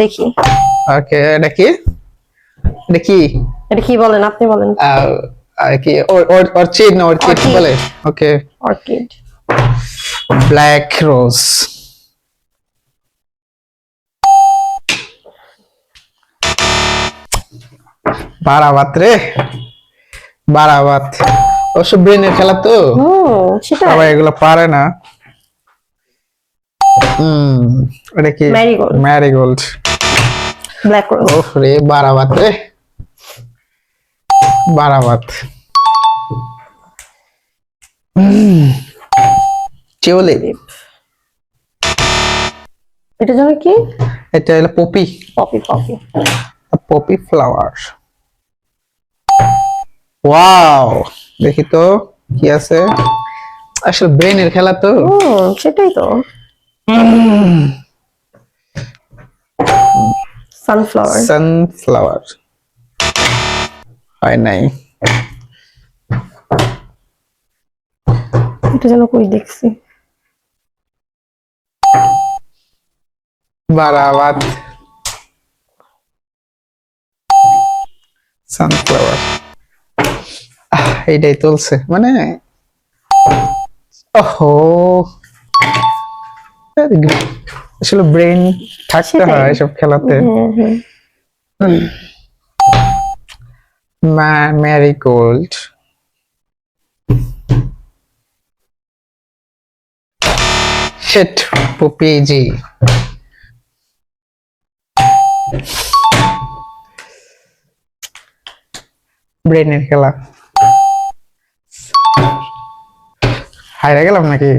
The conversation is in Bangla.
দেখি ওকে, এটা কি? এটা কি? এটা কি বলেন, আপনি বলেন। কি অর্চিড না অর্কিড Orchid. বলে? ওকে, অর্কিড। ব্ল্যাক রোজ। বারাবাত রে, বারাবাত। অবশ্য ব্রেনের খেলা তো, সেটা সবাই এগুলো পারে না। এটা কি? ম্যারিগোল্ড। ম্যারিগোল্ড। ব্ল্যাক রোজ। ওহ রে, বারাবাত রে, বারাবাত। টিউলিপ। এটা জন্য কি? এটা হলো poppy. Poppy poppy. Poppy flower. Wow, দেখি তো কি আছে। আসলে ব্রেনের খেলা তো। সেটাই তো। সানফ্লাওয়ার। সানফ্লাওয়ার হয় নাই। এটা যেন কই দেখছি। বারাবাত। সানফ্লাওয়ার। এইটাই চলছে মানে। ওহো, আসলে ব্রেন থাকতে হয় এসব খেলাতে। ম্যারিগোল্ড। শিট, পপি জি। ব্রেনের খেলা। হাইরা গেলাম নাকি?